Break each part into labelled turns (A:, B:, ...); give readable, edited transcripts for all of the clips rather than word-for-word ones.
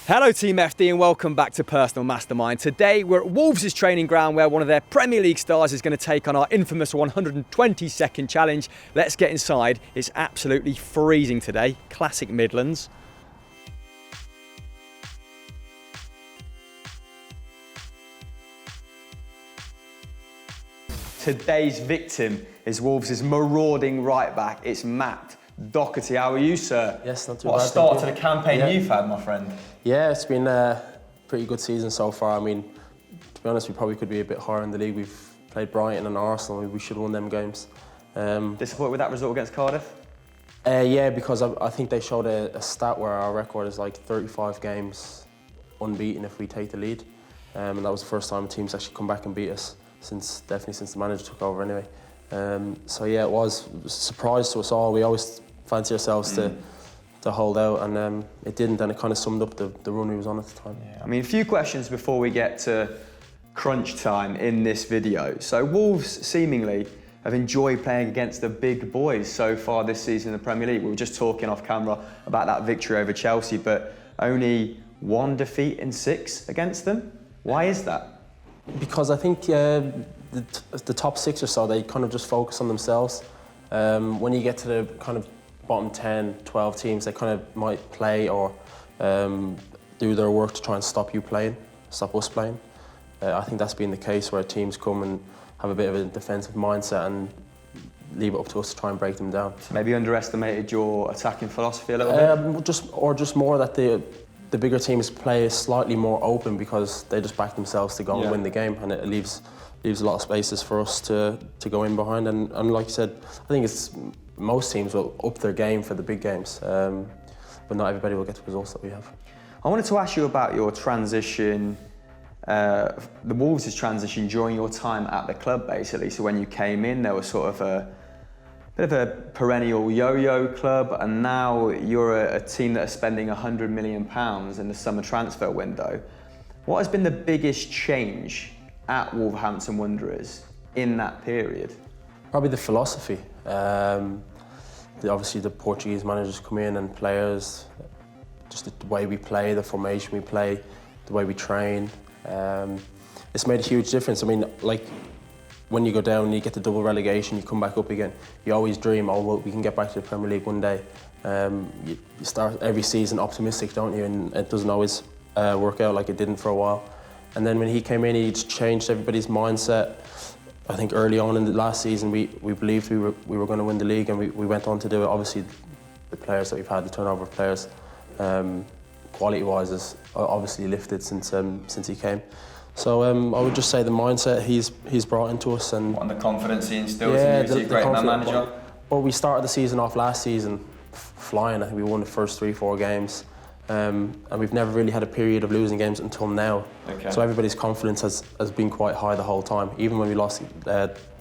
A: Hello Team FD and welcome back to Personal Mastermind. Today we're at Wolves' training ground where one of their Premier League stars is going to take on our infamous 120-second challenge. Let's get inside. It's absolutely freezing today. Classic Midlands. Today's victim is Wolves' marauding right back. It's Matt Doherty. How are you, sir?
B: Yes, not too bad.
A: What a start to the campaign you've had, my friend.
B: Yeah, it's been a pretty good season so far. I mean, to be honest, we probably could be a bit higher in the league. We've played Brighton and Arsenal. We should have won them games.
A: Disappointed with that result against Cardiff?
B: Yeah, because I think they showed a stat where our record is like 35 games unbeaten if we take the lead. And that was the first time a team's actually come back and beat us, definitely since the manager took over anyway. So yeah, it was a surprise to us all. We always fancy ourselves to hold out, and it didn't, and it kind of summed up the run we was on at the time.
A: Yeah, I mean, a few questions before we get to crunch time in this video. So Wolves seemingly have enjoyed playing against the big boys so far this season in the Premier League. We were just talking off camera about that victory over Chelsea, but only one defeat in 6 against them. Why is that?
B: Because I think the top 6 or so, they kind of just focus on themselves. When you get to the kind of bottom 10, 12 teams, they kind of might play or do their work to try and stop us playing. I think that's been the case where teams come and have a bit of a defensive mindset and leave it up to us to try and break them down.
A: So maybe underestimated your attacking philosophy a little bit?
B: Just more that the bigger teams play slightly more open because they just back themselves to go and win the game, and it leaves a lot of spaces for us to go in behind. And like you said, I think most teams will up their game for the big games, but not everybody will get the results that we have.
A: I wanted to ask you about your transition, the Wolves' transition during your time at the club, basically. So when you came in, there was sort of a bit of a perennial yo-yo club, and now you're a team that are spending £100 million in the summer transfer window. What has been the biggest change at Wolverhampton Wanderers in that period?
B: Probably the philosophy. Obviously the Portuguese managers come in and players, just the way we play, the formation we play, the way we train. It's made a huge difference. I mean, like when you go down and you get the double relegation, you come back up again, you always dream, oh well, we can get back to the Premier League one day. You start every season optimistic, don't you? And it doesn't always work out like it didn't for a while. And then when he came in, he just changed everybody's mindset. I think early on in the last season, we believed we were going to win the league, and we went on to do it. Obviously, the players that we've had, the turnover of players, quality-wise, has obviously lifted since he came. So I would just say the mindset he's brought into us, and
A: the confidence he instills in you, he's a great manager.
B: Well, we started the season off last season flying. I think we won the first 3-4 games. And we've never really had a period of losing games until now. Okay. So everybody's confidence has been quite high the whole time. Even when we lost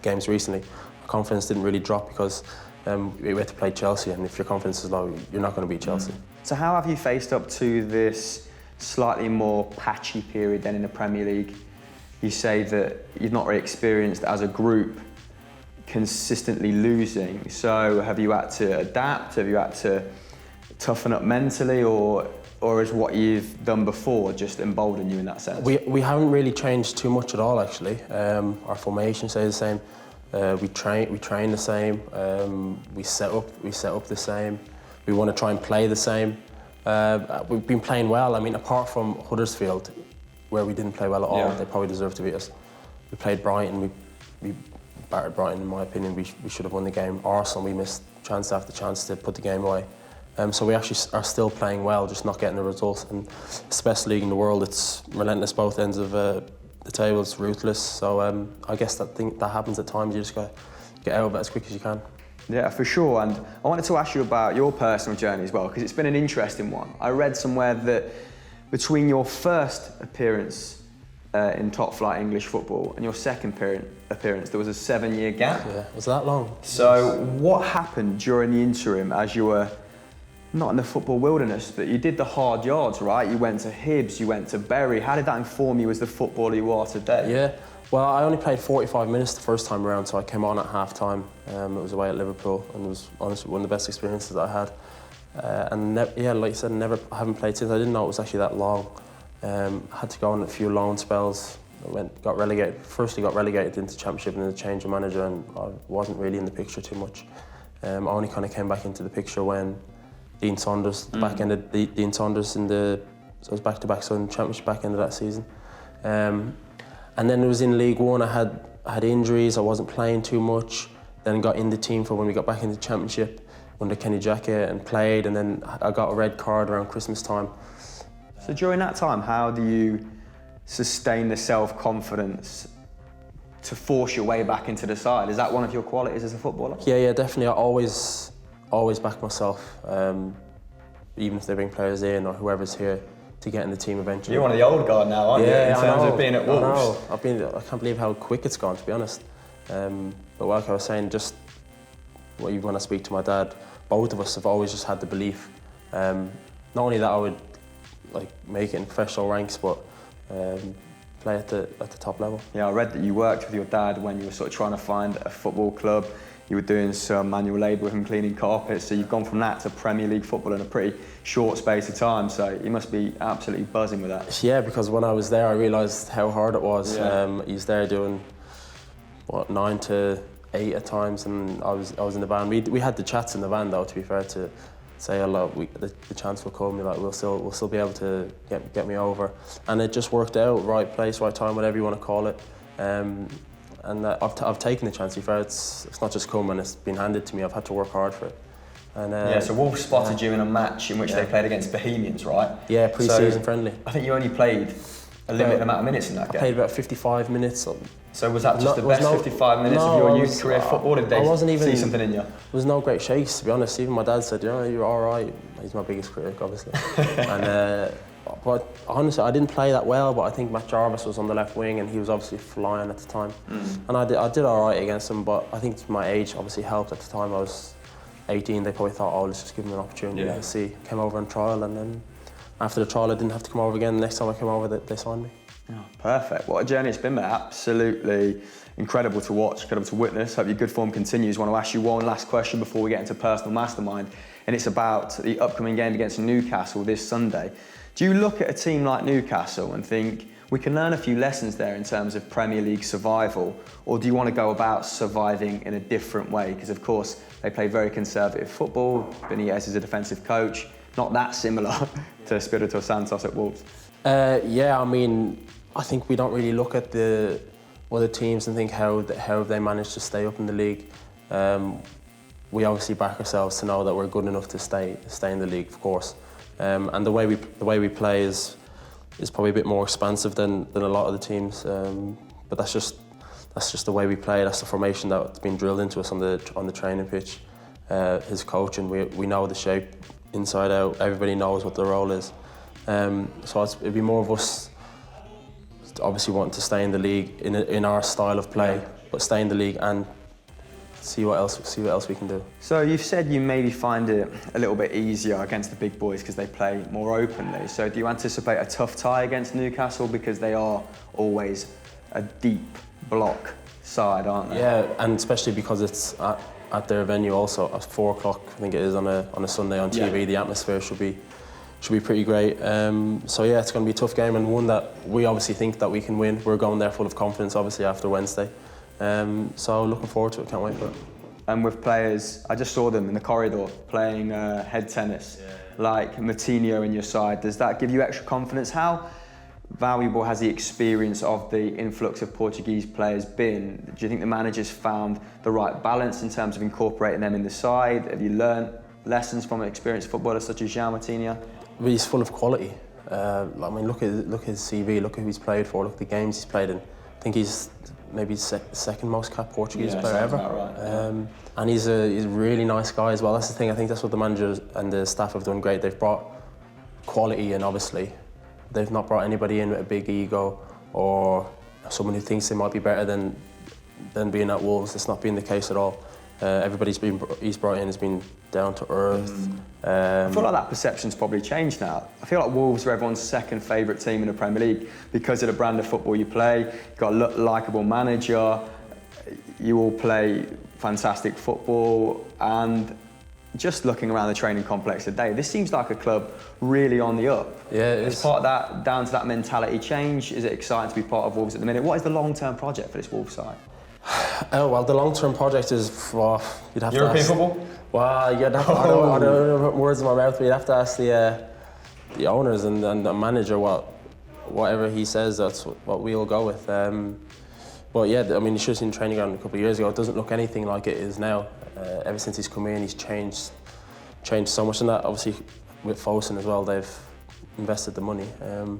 B: games recently, our confidence didn't really drop because we had to play Chelsea, and if your confidence is low, you're not going to beat Chelsea.
A: So how have you faced up to this slightly more patchy period then in the Premier League? You say that you've not really experienced as a group consistently losing. So have you had to adapt? Have you had to toughen up mentally, or is what you've done before just emboldened you in that sense?
B: We haven't really changed too much at all, actually. Our formation stays the same. We train the same. We set up the same. We want to try and play the same. We've been playing well. I mean, apart from Huddersfield, where we didn't play well at all, they probably deserved to beat us. We played Brighton. We battered Brighton, in my opinion. We should have won the game. Arsenal, we missed chance after chance to put the game away. So we actually are still playing well, just not getting the results. And it's the best league in the world. It's relentless both ends of the table. It's ruthless. So I guess that happens at times. You just got to get out of it as quick as you can.
A: Yeah, for sure. And I wanted to ask you about your personal journey as well, because it's been an interesting one. I read somewhere that between your first appearance in top flight English football and your second appearance, there was a 7-year gap.
B: Yeah, was that long?
A: So what happened during the interim as you were not in the football wilderness, but you did the hard yards, right? You went to Hibs, you went to Bury. How did that inform you as the footballer you are today?
B: Yeah, well, I only played 45 minutes the first time around, so I came on at half-time. It was away at Liverpool, and it was honestly one of the best experiences that I had. like I said, I haven't played since. I didn't know it was actually that long. I had to go on a few loan spells. Got relegated. Firstly, got relegated into Championship and then a change of manager, and I wasn't really in the picture too much. I only kind of came back into the picture when Dean Saunders, the back end of Dean Saunders so it was back-to-back Southern Championship back end of that season. And then it was in League One. I had injuries. I wasn't playing too much. Then got in the team for when we got back into Championship under Kenny Jackett and played, and then I got a red card around Christmas time.
A: So during that time, how do you sustain the self-confidence to force your way back into the side? Is that one of your qualities as a footballer?
B: Yeah, definitely. I always back myself, even if they bring players in or whoever's here to get in the team eventually.
A: You're one of the old guard now, aren't you? In terms of being at Wolves.
B: I can't believe how quick it's gone, to be honest. But like I was saying, just even when I speak to my dad, both of us have always just had the belief. Not only that I would make it in professional ranks, but play at the top level. Yeah, I read that you worked with your dad when you were sort of trying to find a football club. You were doing some manual labour with him, cleaning carpets. So you've gone from that to Premier League football in a pretty short space of time. So you must be absolutely buzzing with that. Yeah, because when I was there, I realised how hard it was. Yeah. He's there doing 9 to 8 at times, and I was in the van. We had the chats in the van though, to be fair, to say the chance will come. We'll still be able to get me over, and it just worked out. Right place, right time, whatever you want to call it. And I've taken the chance. To be fair, it's not just come and it's been handed to me. I've had to work hard for it. And
A: so Wolves spotted you in a match in which they played against Bohemians, right?
B: Yeah, pre-season friendly.
A: I think you only played a limited amount of minutes in that game.
B: I played about 55 minutes.
A: So was that just the best 55 minutes of your youth career football? Did they see something in you? There
B: was no great shakes, to be honest. Even my dad said, you're all right. He's my biggest critic, obviously. But honestly, I didn't play that well, but I think Matt Jarvis was on the left wing and he was obviously flying at the time. And I did all right against him, but I think my age obviously helped at the time. I was 18, they probably thought, let's just give him an opportunity to see. Came over on trial, and then after the trial I didn't have to come over again. The next time I came over, they signed me.
A: Oh, perfect. What a journey it's been, mate. Absolutely incredible to watch, incredible to witness. Hope your good form continues. I want to ask you one last question before we get into personal mastermind, and it's about the upcoming game against Newcastle this Sunday. Do you look at a team like Newcastle and think we can learn a few lessons there in terms of Premier League survival, or do you want to go about surviving in a different way? Because of course they play very conservative football. Benitez is a defensive coach, not that similar to Espirito Santos at Wolves.
B: I think we don't really look at the other teams and think how they managed to stay up in the league. We obviously back ourselves to know that we're good enough to stay in the league, of course. And the way we play is probably a bit more expansive than a lot of the teams. But that's just the way we play. That's the formation that's been drilled into us on the training pitch. His coaching, we know the shape inside out. Everybody knows what the role is. So it'd be more of us obviously wanting to stay in the league in our style of play, but stay in the league and see what else we can do. So
A: you've said you maybe find it a little bit easier against the big boys because they play more openly. So do you anticipate a tough tie against Newcastle, because they are always a deep block side, aren't they?
B: Yeah, and especially because it's at their venue also at 4 o'clock. I think it is on a Sunday on TV. Yeah. The atmosphere should be pretty great. So yeah, it's going to be a tough game, and one that we obviously think that we can win. We're going there full of confidence, obviously, after Wednesday. So looking forward to it, can't wait for it.
A: And with players, I just saw them in the corridor playing head tennis, like Matinho in your side. Does that give you extra confidence? How valuable has the experience of the influx of Portuguese players been? Do you think the manager's found the right balance in terms of incorporating them in the side? Have you learned lessons from experienced footballers such as João Matinho?
B: He's full of quality. Look at his CV, look who he's played for, look at the games he's played in. I think he's maybe second most capped Portuguese player ever. Right. And he's a really nice guy as well. That's the thing. I think that's what the manager and the staff have done great. They've brought quality in, obviously. They've not brought anybody in with a big ego or someone who thinks they might be better than being at Wolves. That's not been the case at all. He's brought in has been down to earth.
A: I feel like that perception's probably changed now. I feel like Wolves are everyone's second favourite team in the Premier League because of the brand of football you play. You've got a likeable manager. You all play fantastic football, and just looking around the training complex today, this seems like a club really on the up.
B: Yeah, it
A: is
B: is.
A: part of that down to that mentality change? Is it exciting to be part of Wolves at the minute? What is the long-term project for this Wolves side?
B: Oh, well, the long-term project is, well, you'd have
A: European
B: to ask...
A: football?
B: Well, you'd have to, I don't want to put words in my mouth, but you'd have to ask the owners and the manager whatever he says, that's what we'll go with. But yeah, I mean, you should have seen the training ground a couple of years ago. It doesn't look anything like it is now. Ever since he's come in, he's changed so much, and that obviously with Fosun as well, they've invested the money. And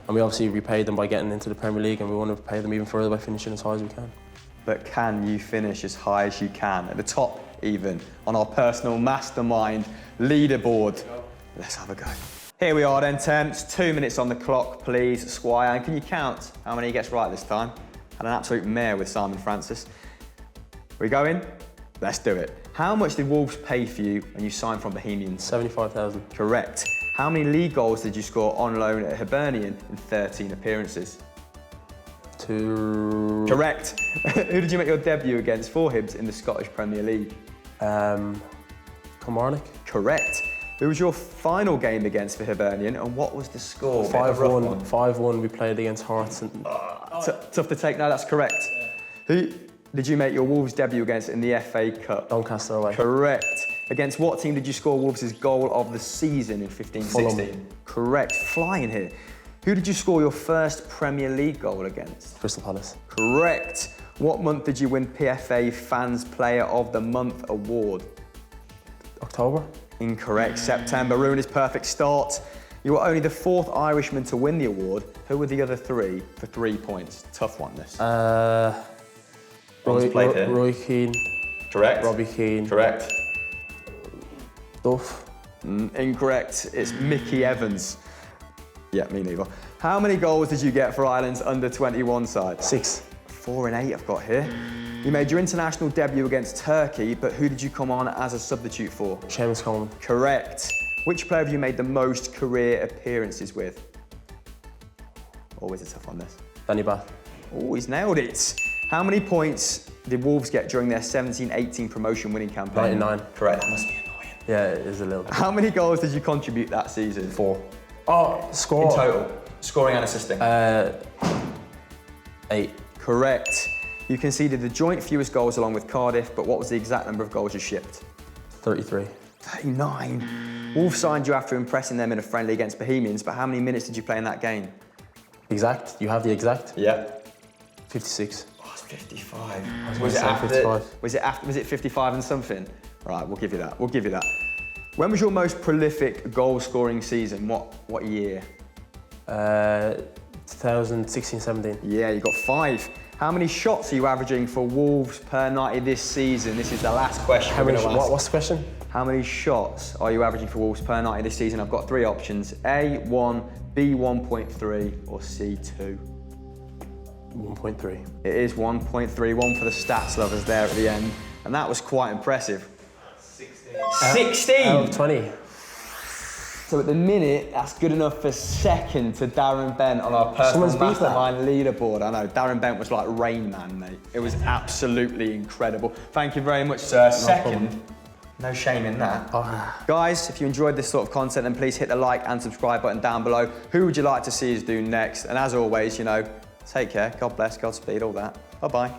B: we obviously repaid them by getting into the Premier League, and we want to repay them even further by finishing as high as we can.
A: But can you finish as high as you can, at the top even, on our personal Mastermind leaderboard? Let's have a go. Here we are then, temps. 2 minutes on the clock, please, Squire. And can you count how many he gets right this time? Had an absolute mare with Simon Francis. We going? Let's do it. How much did Wolves pay for you when you signed from Bohemians?
B: 75,000.
A: Correct. How many league goals did you score on loan at Hibernian in 13 appearances?
B: 2.
A: Correct. Who did you make your debut against for Hibs in the Scottish Premier League?
B: Kilmarnock.
A: Correct. Who was your final game against for Hibernian and what was the score?
B: 5-1. 5-1. We played against Hearts. And...
A: Tough to take. No, that's correct. Who did you make your Wolves debut against in the FA Cup?
B: Doncaster away.
A: Correct. Against what team did you score Wolves' goal of the season in 15-16? Correct. Flying here. Who did you score your first Premier League goal against?
B: Crystal Palace.
A: Correct. What month did you win PFA Fans Player of the Month award?
B: October.
A: Incorrect. September. Ruined his perfect start. You were only the 4th Irishman to win the award. Who were the other 3 for 3 points? Tough one, this.
B: Roy Keane.
A: Correct.
B: Robbie Keane.
A: Correct.
B: Duff.
A: Incorrect. It's Mickey Evans. Yeah, me neither. How many goals did you get for Ireland's under-21 side?
B: 6.
A: 4 and 8 I've got here. You made your international debut against Turkey, but who did you come on as a substitute for?
B: Seamus Coleman.
A: Correct. Which player have you made the most career appearances with? Always a tough one, this.
B: Danny Bath.
A: Oh, he's nailed it. How many points did Wolves get during their 17-18 promotion winning campaign?
B: 99.
A: Correct. That must be annoying.
B: Yeah, it is a little bit.
A: How many goals did you contribute that season?
B: 4. Oh, score.
A: In total, scoring and assisting.
B: 8.
A: Correct. You conceded the joint fewest goals along with Cardiff, but what was the exact number of goals you shipped?
B: 33.
A: 39. Wolves signed you after impressing them in a friendly against Bohemians, but how many minutes did you play in that game?
B: Exact? You have the exact?
A: Yeah.
B: 56.
A: Oh, it's 55.
B: Was it after? 55.
A: Was it 55 and something? Right, we'll give you that. We'll give you that. When was your most prolific goal-scoring season? What year?
B: 2016-17.
A: Yeah, you got 5. How many shots are you averaging for Wolves per 90 this season? This is the last question.
B: What's the question?
A: How many shots are you averaging for Wolves per 90 this season? I've got 3 options. A, 1, B, 1.3, or C, 2.
B: 1.3.
A: It is 1.3, 1 for the stats lovers there at the end. And that was quite impressive. 16!
B: Out of 20.
A: So at the minute, that's good enough for second to Darren Bent on our personal Mastermind leaderboard. I know, Darren Bent was like Rain Man, mate. It was absolutely incredible. Thank you very much, sir. Second, no shame in that. Guys, if you enjoyed this sort of content, then please hit the like and subscribe button down below. Who would you like to see us do next? And as always, you know, take care, God bless, Godspeed, all that. Bye-bye.